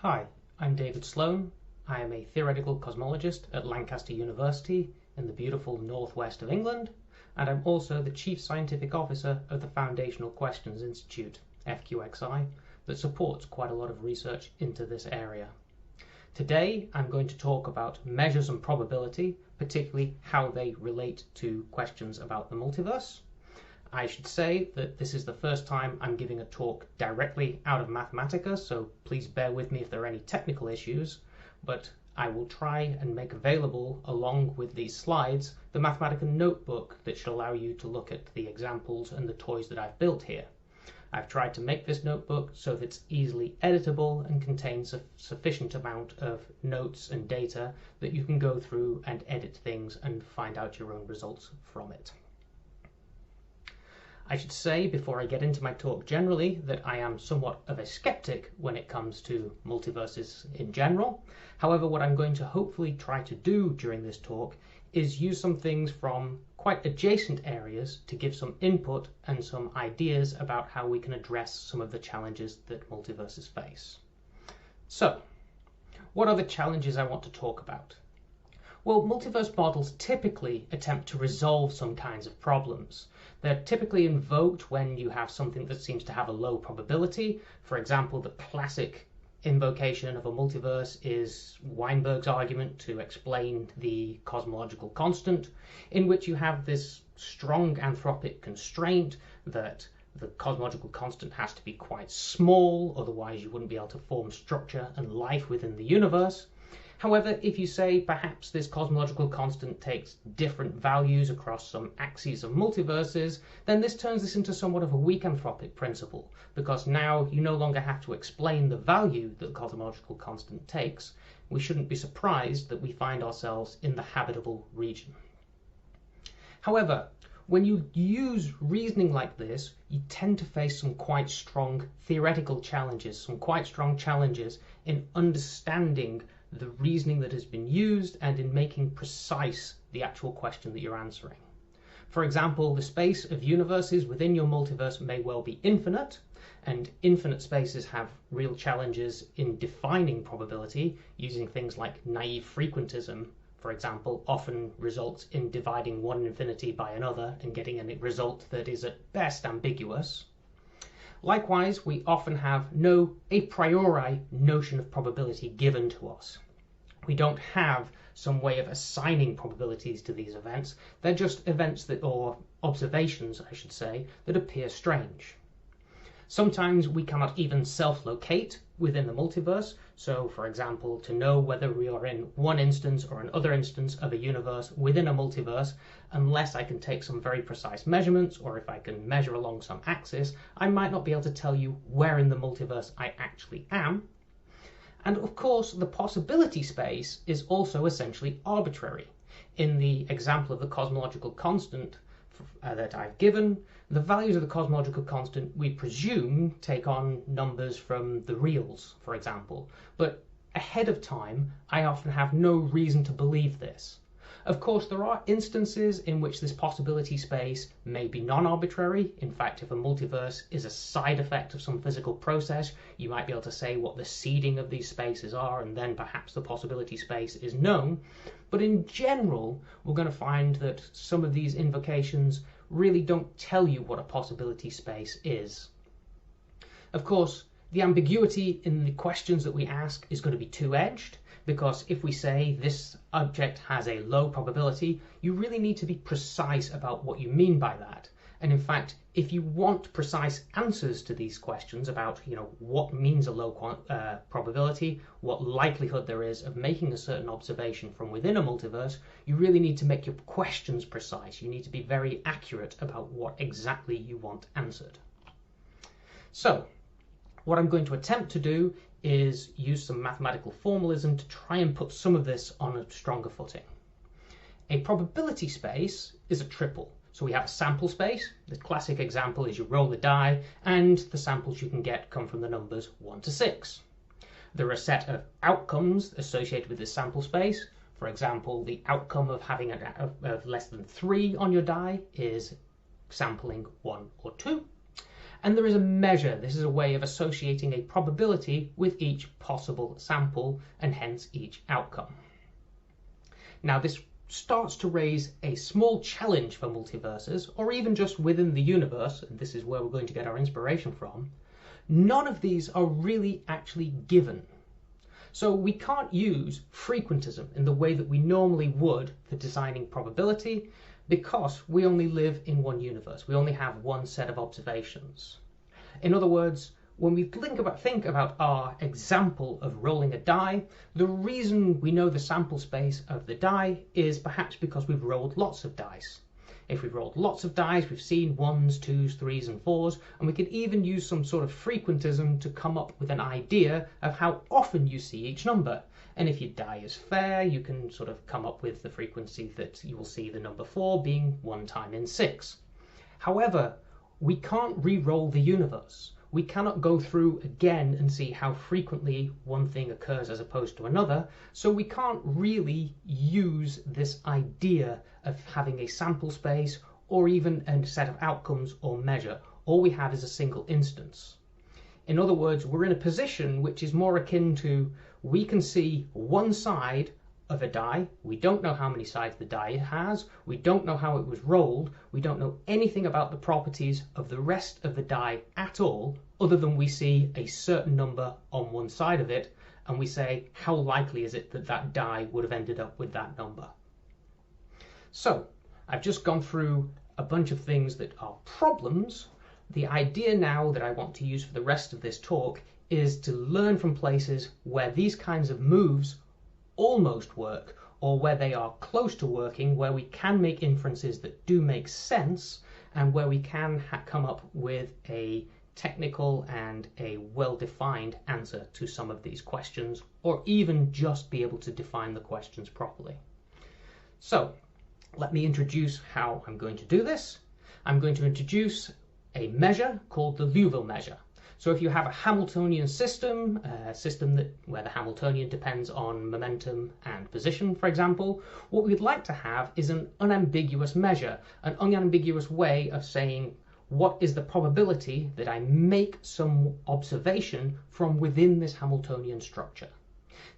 Hi, I'm David Sloan. I am a theoretical cosmologist at Lancaster University in the beautiful northwest of England, and I'm also the Chief Scientific Officer of the Foundational Questions Institute, FQXI, that supports quite a lot of research into this area. Today I'm going to talk about measures and probability, particularly how they relate to questions about the multiverse. I should say that this is the first time I'm giving a talk directly out of Mathematica, so please bear with me if there are any technical issues, but I will try and make available, along with these slides, the Mathematica notebook that should allow you to look at the examples and the toys that I've built here. I've tried to make this notebook so that it's easily editable and contains a sufficient amount of notes and data that you can go through and edit things and find out your own results from it. I should say, before I get into my talk generally, that I am somewhat of a skeptic when it comes to multiverses in general. However, what I'm going to hopefully try to do during this talk is use some things from quite adjacent areas to give some input and some ideas about how we can address some of the challenges that multiverses face. So, what are the challenges I want to talk about? Well, multiverse models typically attempt to resolve some kinds of problems. They're typically invoked when you have something that seems to have a low probability. For example, the classic invocation of a multiverse is Weinberg's argument to explain the cosmological constant, in which you have this strong anthropic constraint that the cosmological constant has to be quite small, otherwise you wouldn't be able to form structure and life within the universe. However, if you say perhaps this cosmological constant takes different values across some axes of multiverses, then this turns this into somewhat of a weak anthropic principle, because now you no longer have to explain the value that the cosmological constant takes. We shouldn't be surprised that we find ourselves in the habitable region. However, when you use reasoning like this, you tend to face some quite strong theoretical challenges, some quite strong challenges in understanding the reasoning that has been used and in making precise the actual question that you're answering. For example, the space of universes within your multiverse may well be infinite, and infinite spaces have real challenges in defining probability. Using things like naive frequentism, for example, often results in dividing one infinity by another and getting a result that is at best ambiguous. Likewise, we often have no a priori notion of probability given to us. We don't have some way of assigning probabilities to these events. They're just events that, or observations, I should say, that appear strange. Sometimes we cannot even self-locate within the multiverse. So, for example, to know whether we are in one instance or another instance of a universe within a multiverse, unless I can take some very precise measurements, or if I can measure along some axis, I might not be able to tell you where in the multiverse I actually am. And of course, the possibility space is also essentially arbitrary. In the example of the cosmological constant that I've given, the values of the cosmological constant we presume take on numbers from the reals, for example. But ahead of time, I often have no reason to believe this. Of course, there are instances in which this possibility space may be non-arbitrary. In fact, if a multiverse is a side effect of some physical process, you might be able to say what the seeding of these spaces are, and then perhaps the possibility space is known. But in general, we're going to find that some of these invocations really don't tell you what a possibility space is. Of course, the ambiguity in the questions that we ask is going to be two-edged, because if we say this object has a low probability, you really need to be precise about what you mean by that. And in fact, if you want precise answers to these questions about, what means a low probability, what likelihood there is of making a certain observation from within a multiverse, you really need to make your questions precise. You need to be very accurate about what exactly you want answered. So, what I'm going to attempt to do is use some mathematical formalism to try and put some of this on a stronger footing. A probability space is a triple. So we have a sample space. The classic example is you roll the die, and the samples you can get come from the numbers 1 to 6. There are a set of outcomes associated with this sample space. For example, the outcome of having of less than 3 on your die is sampling 1 or 2. And there is a measure. This is a way of associating a probability with each possible sample and hence each outcome. Now this starts to raise a small challenge for multiverses, or even just within the universe, and this is where we're going to get our inspiration from. None of these are really actually given. So we can't use frequentism in the way that we normally would for designing probability, because we only live in one universe. We only have one set of observations. In other words, when we think about our example of rolling a die, the reason we know the sample space of the die is perhaps because we've rolled lots of dice. If we've rolled lots of dice, we've seen 1s, 2s, 3s and 4s, and we could even use some sort of frequentism to come up with an idea of how often you see each number. And if your die is fair, you can sort of come up with the frequency that you will see the number 4 being 1 time in 6. However, we can't re-roll the universe. We cannot go through again and see how frequently one thing occurs as opposed to another, so we can't really use this idea of having a sample space or even a set of outcomes or measure. All we have is a single instance. In other words, we're in a position which is more akin to we can see one side of a die. We don't know how many sides the die has. We don't know how it was rolled. We don't know anything about the properties of the rest of the die at all, other than we see a certain number on one side of it, and we say, how likely is it that that die would have ended up with that number? So, I've just gone through a bunch of things that are problems. The idea now that I want to use for the rest of this talk is to learn from places where these kinds of moves almost work, or where they are close to working, where we can make inferences that do make sense, and where we can come up with a technical and a well-defined answer to some of these questions, or even just be able to define the questions properly. So, let me introduce how I'm going to do this. I'm going to introduce a measure called the Liouville measure. So if you have a Hamiltonian system, where the Hamiltonian depends on momentum and position, for example, what we'd like to have is an unambiguous measure, an unambiguous way of saying what is the probability that I make some observation from within this Hamiltonian structure.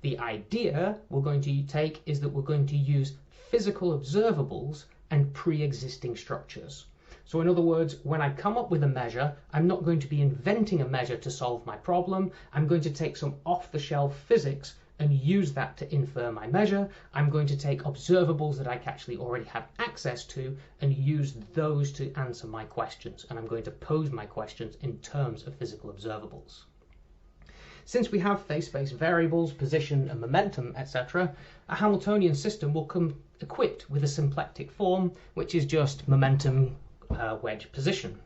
The idea we're going to take is that we're going to use physical observables and pre-existing structures. So in other words, when I come up with a measure, I'm not going to be inventing a measure to solve my problem. I'm going to take some off-the-shelf physics and use that to infer my measure. I'm going to take observables that I actually already have access to and use those to answer my questions. And I'm going to pose my questions in terms of physical observables. Since we have phase-space variables, position and momentum, etc., a Hamiltonian system will come equipped with a symplectic form, which is just momentum, wedge position.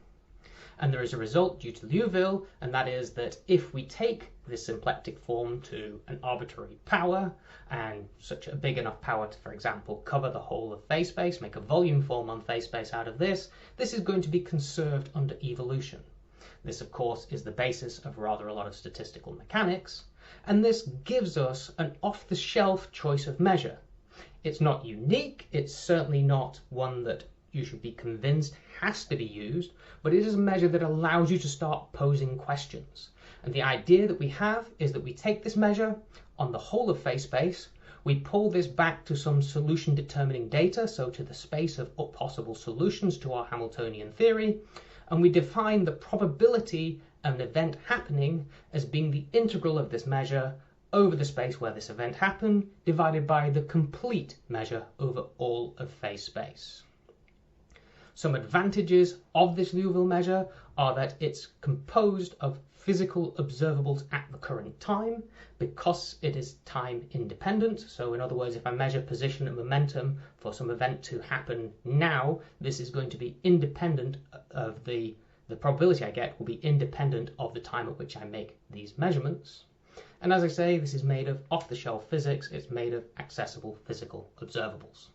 And there is a result due to Liouville, and that is that if we take this symplectic form to an arbitrary power, and such a big enough power to, for example, cover the whole of phase space, make a volume form on phase space out of this, this is going to be conserved under evolution. This, of course, is the basis of rather a lot of statistical mechanics, and this gives us an off-the-shelf choice of measure. It's not unique, it's certainly not one that you should be convinced has to be used, but it is a measure that allows you to start posing questions. And the idea that we have is that we take this measure on the whole of phase space, we pull this back to some solution determining data, so to the space of possible solutions to our Hamiltonian theory, and we define the probability of an event happening as being the integral of this measure over the space where this event happened, divided by the complete measure over all of phase space. Some advantages of this Liouville measure are that it's composed of physical observables at the current time, because it is time independent. So in other words, if I measure position and momentum for some event to happen now, this is going to be independent of the probability I get will be independent of the time at which I make these measurements. And as I say, this is made of off-the-shelf physics. It's made of accessible physical observables.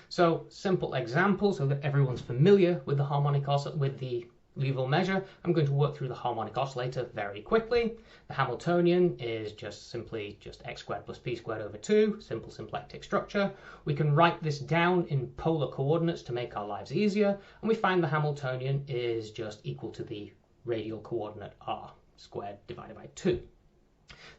So simple example so that everyone's familiar with the harmonic with the Liouville measure, I'm going to work through the harmonic oscillator very quickly. The Hamiltonian is just simply x squared plus p squared over 2, simple symplectic structure. We can write this down in polar coordinates to make our lives easier, and we find the Hamiltonian is just equal to the radial coordinate r squared divided by 2.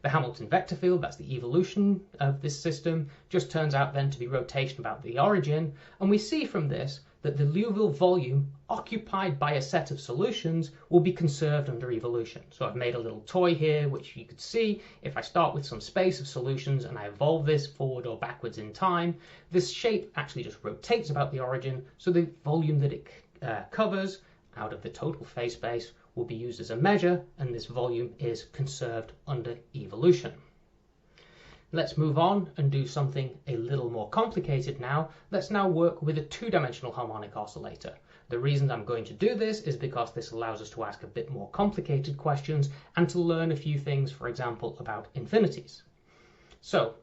The Hamilton vector field, that's the evolution of this system, just turns out then to be rotation about the origin, and we see from this that the Liouville volume occupied by a set of solutions will be conserved under evolution. So I've made a little toy here, which you could see if I start with some space of solutions and I evolve this forward or backwards in time, this shape actually just rotates about the origin, so the volume that it covers out of the total phase space will be used as a measure, and this volume is conserved under evolution. Let's move on and do something a little more complicated now. Let's now work with a two-dimensional harmonic oscillator. The reason I'm going to do this is because this allows us to ask a bit more complicated questions and to learn a few things, for example, about infinities. So,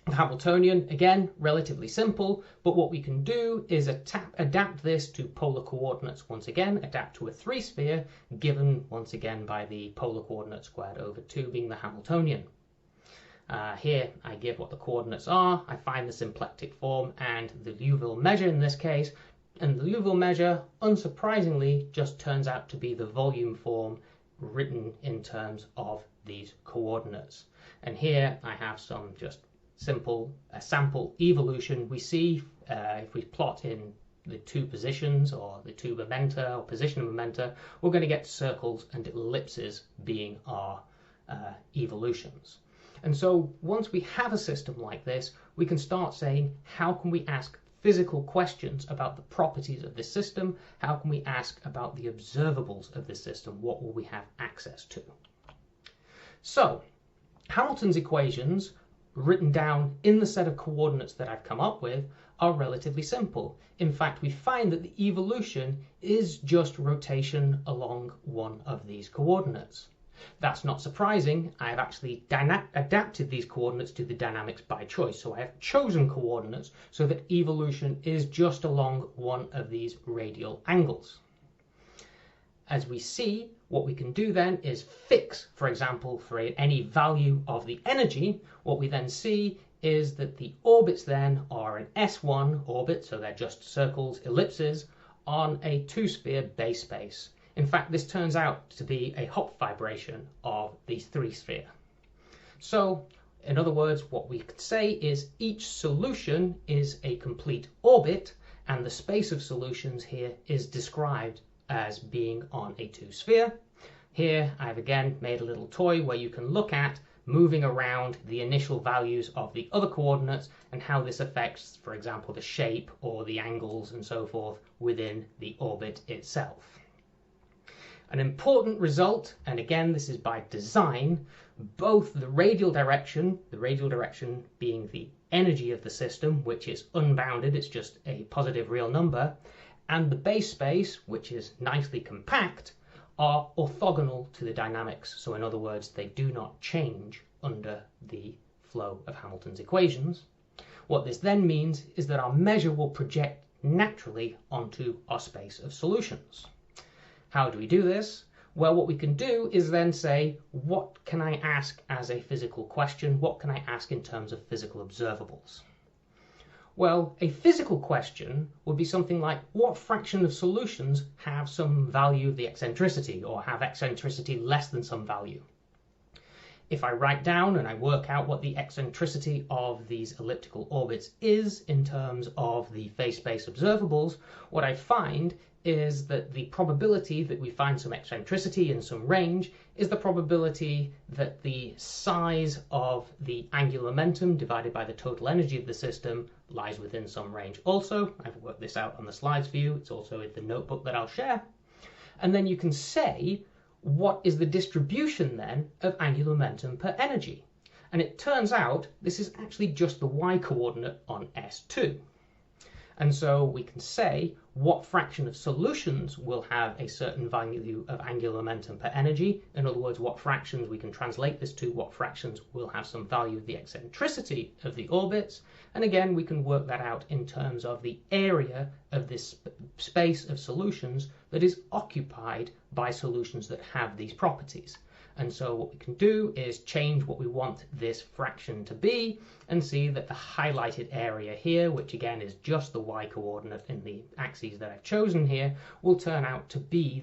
the Hamiltonian, again, relatively simple, but what we can do is adapt this to polar coordinates once again, adapt to a three-sphere, given once again by the polar coordinate squared over 2 being the Hamiltonian. Here I give what the coordinates are, I find the symplectic form and the Liouville measure in this case, and the Liouville measure, unsurprisingly, just turns out to be the volume form written in terms of these coordinates. And here I have some just simple sample evolution. We see if we plot in the two positions or the two momenta or position of momenta, we're going to get circles and ellipses being our evolutions. And so once we have a system like this, we can start saying, how can we ask physical questions about the properties of this system? How can we ask about the observables of this system? What will we have access to? So Hamilton's equations, written down in the set of coordinates that I've come up with, are relatively simple. In fact, we find that the evolution is just rotation along one of these coordinates. That's not surprising. I have actually adapted these coordinates to the dynamics by choice. So I have chosen coordinates so that evolution is just along one of these radial angles. As we see, what we can do then is fix, for example, for any value of the energy. What we then see is that the orbits then are an S1 orbit, so they're just circles, ellipses, on a two-sphere base space. In fact, this turns out to be a Hopf vibration of the three-sphere. So, in other words, what we could say is each solution is a complete orbit, and the space of solutions here is described as being on a two-sphere. Here, I've again made a little toy where you can look at moving around the initial values of the other coordinates and how this affects, for example, the shape or the angles and so forth within the orbit itself. An important result, and again this is by design, both the radial direction being the energy of the system, which is unbounded, it's just a positive real number, and the base space, which is nicely compact, are orthogonal to the dynamics. So in other words, they do not change under the flow of Hamilton's equations. What this then means is that our measure will project naturally onto our space of solutions. How do we do this? Well, what we can do is then say, what can I ask as a physical question? What can I ask in terms of physical observables? Well, a physical question would be something like, what fraction of solutions have some value of the eccentricity, or have eccentricity less than some value? If I write down and I work out what the eccentricity of these elliptical orbits is in terms of the phase space observables, what I find is that the probability that we find some eccentricity in some range is the probability that the size of the angular momentum divided by the total energy of the system lies within some range. Also, I've worked this out on the slides for you, it's also in the notebook that I'll share. And then you can say, what is the distribution then of angular momentum per energy? And it turns out this is actually just the y coordinate on S2. And so we can say, what fraction of solutions will have a certain value of angular momentum per energy. In other words, what fractions we can translate this to, what fractions will have some value of the eccentricity of the orbits. And again, we can work that out in terms of the area of this space of solutions that is occupied by solutions that have these properties. And so what we can do is change what we want this fraction to be and see that the highlighted area here, which again is just the y coordinate in the axes that I've chosen here, will turn out to be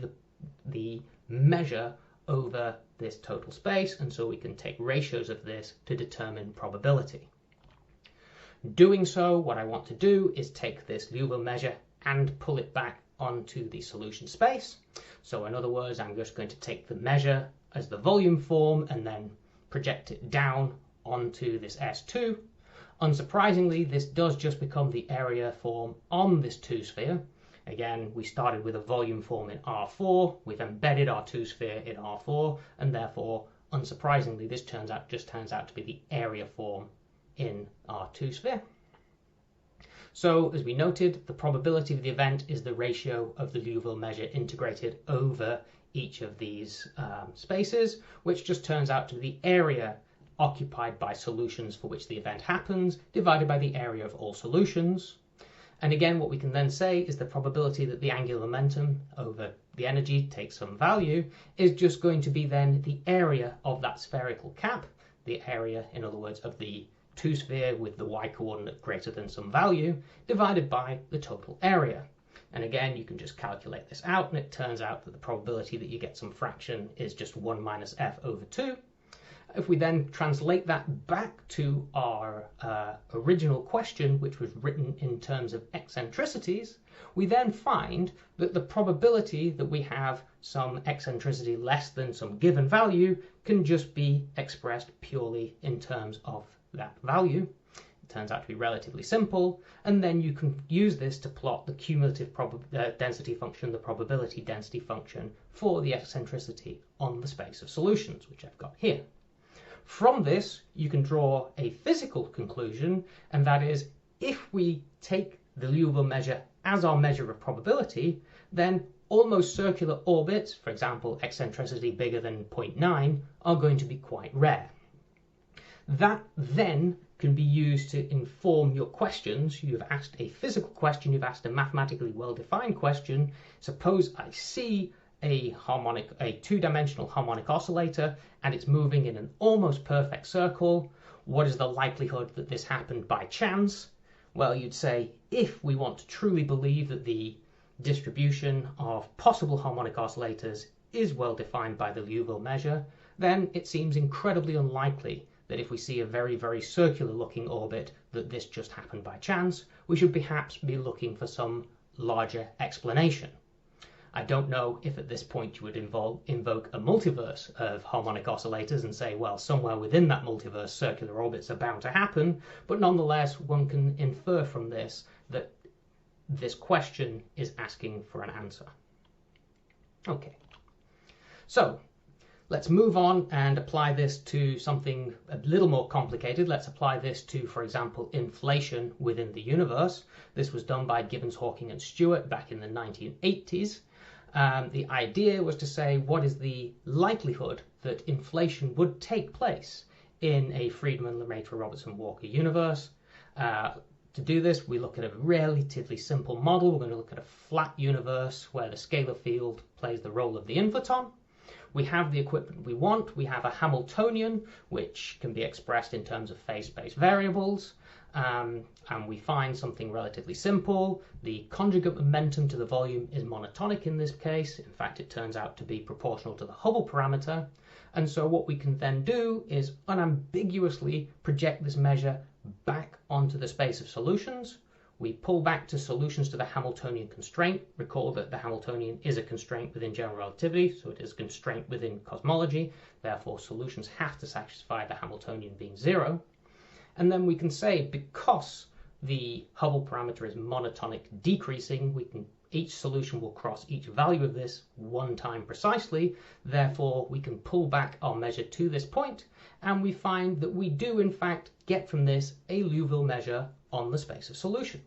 the measure over this total space. And so we can take ratios of this to determine probability. Doing so, what I want to do is take this Liouville measure and pull it back onto the solution space. So in other words, I'm just going to take the measure as the volume form and then project it down onto this S2. Unsurprisingly, this does just become the area form on this 2-sphere. Again, we started with a volume form in R4, we've embedded our 2-sphere in R4, and therefore, unsurprisingly, this just turns out to be the area form in our 2-sphere. So, as we noted, the probability of the event is the ratio of the Liouville measure integrated over each of these spaces, which just turns out to be the area occupied by solutions for which the event happens, divided by the area of all solutions. And again, what we can then say is the probability that the angular momentum over the energy takes some value is just going to be then the area of that spherical cap, the area, in other words, of the 2-sphere with the y coordinate greater than some value, divided by the total area. And again, you can just calculate this out, and it turns out that the probability that you get some fraction is just 1 minus f over 2. If we then translate that back to our original question, which was written in terms of eccentricities, we then find that the probability that we have some eccentricity less than some given value can just be expressed purely in terms of that value. It turns out to be relatively simple, and then you can use this to plot the cumulative density function, the probability density function for the eccentricity on the space of solutions, which I've got here. From this, you can draw a physical conclusion, and that is, if we take the Liouville measure as our measure of probability, then almost circular orbits, for example, eccentricity bigger than 0.9, are going to be quite rare. That then can be used to inform your questions. You've asked a physical question, you've asked a mathematically well-defined question. Suppose I see a two-dimensional harmonic oscillator and it's moving in an almost perfect circle. What is the likelihood that this happened by chance? Well, you'd say, if we want to truly believe that the distribution of possible harmonic oscillators is well defined by the Liouville measure, then it seems incredibly unlikely that if we see a very, very circular looking orbit that this just happened by chance. We should perhaps be looking for some larger explanation. I don't know if at this point you would invoke a multiverse of harmonic oscillators and say, well, somewhere within that multiverse circular orbits are bound to happen, but nonetheless one can infer from this that this question is asking for an answer. Okay, so let's move on and apply this to something a little more complicated. Let's apply this to, for example, inflation within the universe. This was done by Gibbons, Hawking and Stewart back in the 1980s. The idea was to say, what is the likelihood that inflation would take place in a Friedmann, Lemaitre, Robertson, Walker universe? To do this, we look at a relatively simple model. We're going to look at a flat universe where the scalar field plays the role of the inverton. We have the equipment we want. We have a Hamiltonian, which can be expressed in terms of phase space variables. And we find something relatively simple. The conjugate momentum to the volume is monotonic in this case. In fact, it turns out to be proportional to the Hubble parameter. And so what we can then do is unambiguously project this measure back onto the space of solutions. We pull back to solutions to the Hamiltonian constraint. Recall that the Hamiltonian is a constraint within general relativity, so it is a constraint within cosmology. Therefore, solutions have to satisfy the Hamiltonian being 0. And then we can say, because the Hubble parameter is monotonic decreasing, each solution will cross each value of this one time precisely. Therefore, we can pull back our measure to this point, and we find that we do in fact get from this a Liouville measure on the space of solutions.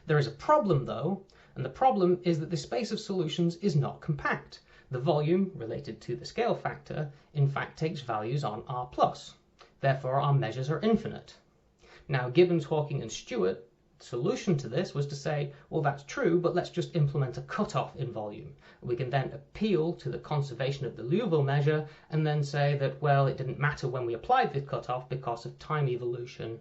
There is a problem though, and the problem is that the space of solutions is not compact. The volume related to the scale factor in fact takes values on R+. Therefore our measures are infinite. Now Gibbons, Hawking and Stewart, the solution to this was to say, well that's true, but let's just implement a cutoff in volume. We can then appeal to the conservation of the Liouville measure and then say that, well, it didn't matter when we applied this cutoff because of time evolution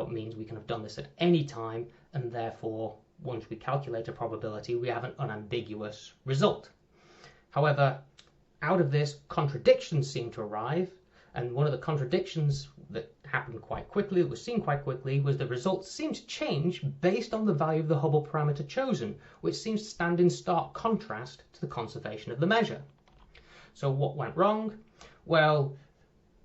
means we can have done this at any time, and therefore once we calculate a probability we have an unambiguous result. However, out of this contradictions seem to arrive, and one of the contradictions that happened quite quickly, that was seen quite quickly, was the results seem to change based on the value of the Hubble parameter chosen, which seems to stand in stark contrast to the conservation of the measure. So what went wrong? Well,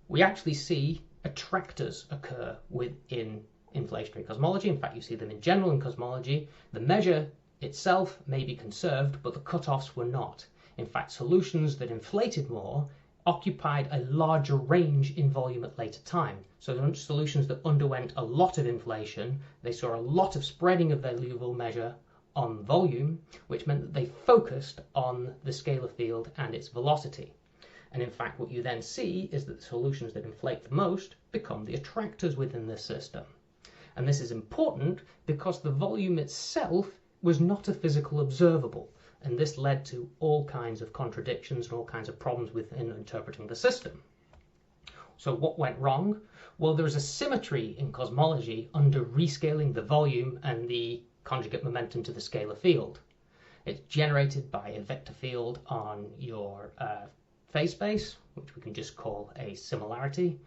we actually see attractors occur within inflationary cosmology. In fact, you see them in general in cosmology. The measure itself may be conserved, but the cutoffs were not. In fact, solutions that inflated more occupied a larger range in volume at later time. So the solutions that underwent a lot of inflation, they saw a lot of spreading of their Liouville measure on volume, which meant that they focused on the scalar field and its velocity. And in fact, what you then see is that the solutions that inflate the most become the attractors within this system. And this is important because the volume itself was not a physical observable. And this led to all kinds of contradictions and all kinds of problems within interpreting the system. So what went wrong? Well, there is a symmetry in cosmology under rescaling the volume and the conjugate momentum to the scalar field. It's generated by a vector field on your phase space, which we can just call a similarity,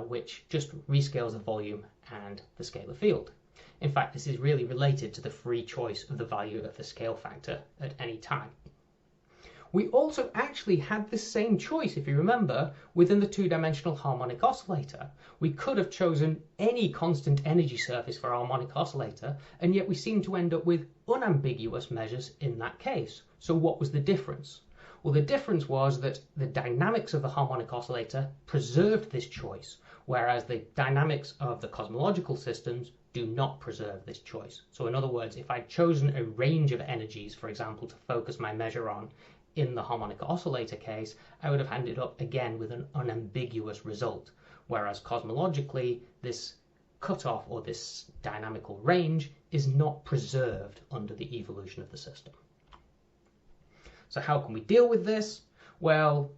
which just rescales the volume and the scalar field. In fact, this is really related to the free choice of the value of the scale factor at any time. We also actually had the same choice, if you remember, within the two-dimensional harmonic oscillator. We could have chosen any constant energy surface for our harmonic oscillator, and yet we seem to end up with unambiguous measures in that case. So what was the difference? Well, the difference was that the dynamics of the harmonic oscillator preserved this choice, whereas the dynamics of the cosmological systems do not preserve this choice. So in other words, if I'd chosen a range of energies, for example, to focus my measure on in the harmonic oscillator case, I would have ended up again with an unambiguous result. Whereas cosmologically, this cutoff or this dynamical range is not preserved under the evolution of the system. So how can we deal with this? Well,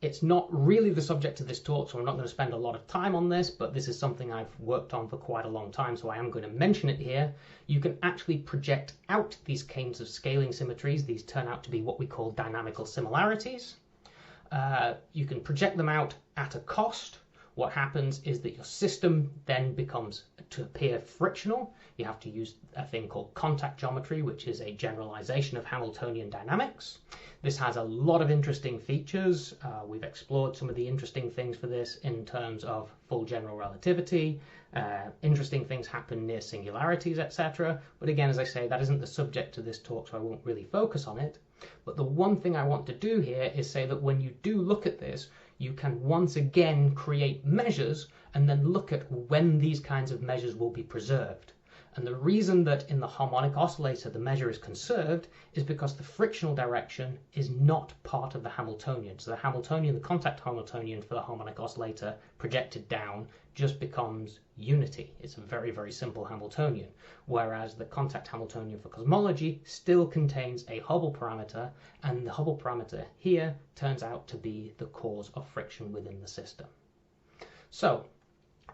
it's not really the subject of this talk, so I'm not going to spend a lot of time on this, but this is something I've worked on for quite a long time, so I am going to mention it here. You can actually project out these kinds of scaling symmetries. These turn out to be what we call dynamical similarities. You can project them out at a cost. What happens is that your system then becomes to appear frictional. You have to use a thing called contact geometry, which is a generalization of Hamiltonian dynamics. This has a lot of interesting features. We've explored some of the interesting things for this in terms of full general relativity. Interesting things happen near singularities, etc. But again, as I say, that isn't the subject of this talk, so I won't really focus on it. But the one thing I want to do here is say that when you do look at this, you can once again create measures and then look at when these kinds of measures will be preserved. And the reason that in the harmonic oscillator the measure is conserved is because the frictional direction is not part of the Hamiltonian. So the Hamiltonian, the contact Hamiltonian for the harmonic oscillator projected down just becomes unity. It's a very, very simple Hamiltonian. Whereas the contact Hamiltonian for cosmology still contains a Hubble parameter, and the Hubble parameter here turns out to be the cause of friction within the system. So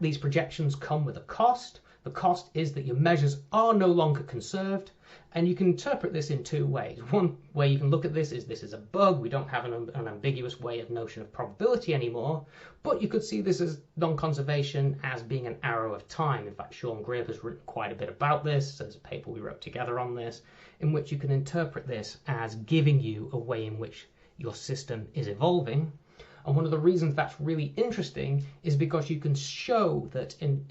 these projections come with a cost. The cost is that your measures are no longer conserved, and you can interpret this in two ways. One way you can look at this is a bug. We don't have an ambiguous way of notion of probability anymore, but you could see this as non-conservation as being an arrow of time. In fact, Sean Gribb has written quite a bit about this. There's a paper we wrote together on this, in which you can interpret this as giving you a way in which your system is evolving. And one of the reasons that's really interesting is because you can show that in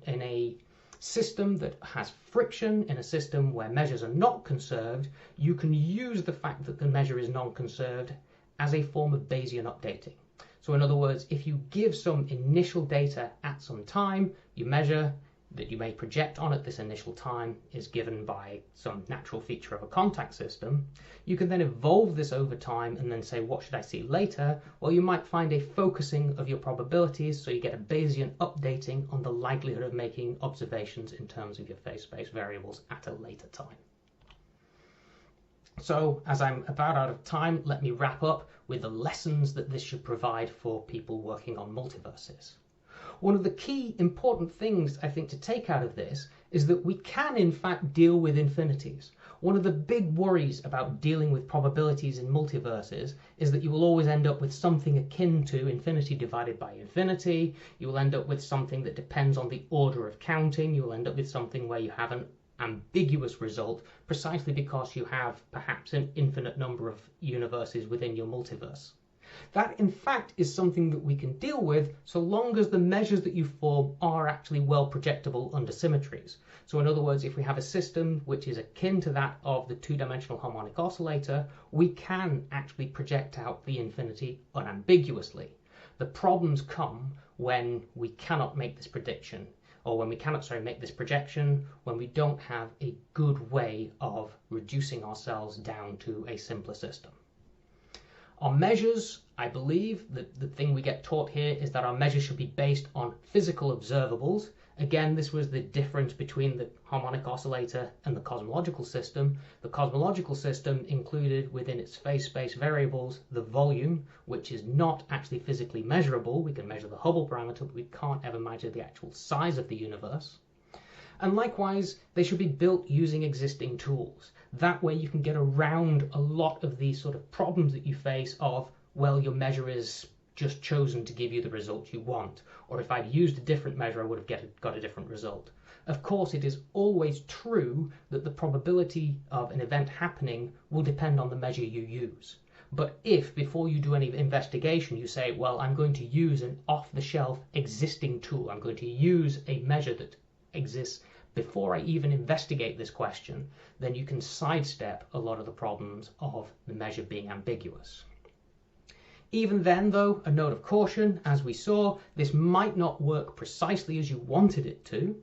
a system that has friction, in a system where measures are not conserved, you can use the fact that the measure is non-conserved as a form of Bayesian updating. So in other words, if you give some initial data at some time, you measure, that you may project on at this initial time is given by some natural feature of a contact system. You can then evolve this over time and then say, what should I see later? Well, you might find a focusing of your probabilities, so you get a Bayesian updating on the likelihood of making observations in terms of your phase space variables at a later time. So, as I'm about out of time, let me wrap up with the lessons that this should provide for people working on multiverses. One of the key important things I think to take out of this is that we can in fact deal with infinities. One of the big worries about dealing with probabilities in multiverses is that you will always end up with something akin to infinity divided by infinity. You will end up with something that depends on the order of counting. You will end up with something where you have an ambiguous result precisely because you have perhaps an infinite number of universes within your multiverse. That, in fact, is something that we can deal with so long as the measures that you form are actually well projectable under symmetries. So in other words, if we have a system which is akin to that of the two-dimensional harmonic oscillator, we can actually project out the infinity unambiguously. The problems come when we cannot make this prediction, or when we cannot, make this projection, when we don't have a good way of reducing ourselves down to a simpler system. Our measures, I believe that the thing we get taught here is that our measures should be based on physical observables. Again, this was the difference between the harmonic oscillator and the cosmological system. The cosmological system included within its phase space variables the volume, which is not actually physically measurable. We can measure the Hubble parameter, but we can't ever measure the actual size of the universe. And likewise, they should be built using existing tools. That way you can get around a lot of these sort of problems that you face of, well, your measure is just chosen to give you the result you want, or if I'd used a different measure, I would have got a different result. Of course, it is always true that the probability of an event happening will depend on the measure you use. But if, before you do any investigation, you say, well, I'm going to use an off-the-shelf existing tool, I'm going to use a measure that exists before I even investigate this question, then you can sidestep a lot of the problems of the measure being ambiguous. Even then, though, a note of caution, as we saw, this might not work precisely as you wanted it to,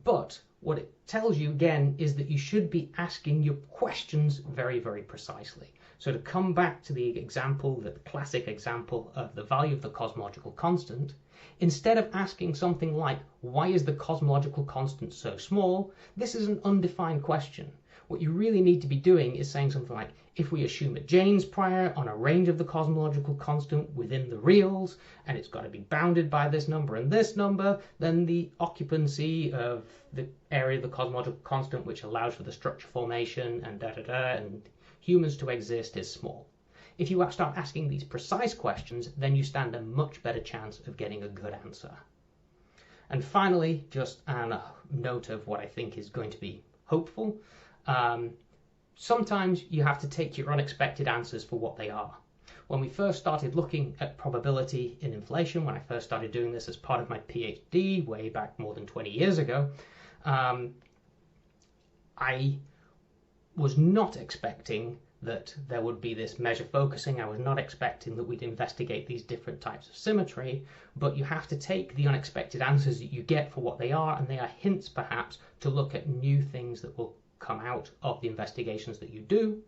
but what it tells you again is that you should be asking your questions very, very precisely. So to come back to the example, the classic example of the value of the cosmological constant, instead of asking something like, why is the cosmological constant so small? This is an undefined question. What you really need to be doing is saying something like, if we assume a Jane's prior on a range of the cosmological constant within the reals, and it's got to be bounded by this number and this number, then the occupancy of the area of the cosmological constant, which allows for the structure formation and and humans to exist, is small. If you start asking these precise questions, then you stand a much better chance of getting a good answer. And finally, just a note of what I think is going to be hopeful. Sometimes you have to take your unexpected answers for what they are. When we first started looking at probability in inflation, when I first started doing this as part of my PhD way back more than 20 years ago, I was not expecting that there would be this measure focusing. I was not expecting that we'd investigate these different types of symmetry, but you have to take the unexpected answers that you get for what they are, and they are hints perhaps to look at new things that will come out of the investigations that you do.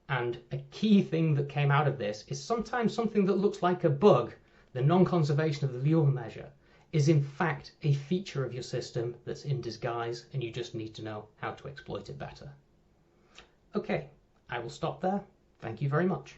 And a key thing that came out of this is sometimes something that looks like a bug, the non-conservation of the Liouvre measure, is in fact a feature of your system that's in disguise, and you just need to know how to exploit it better. Okay, I will stop there. Thank you very much.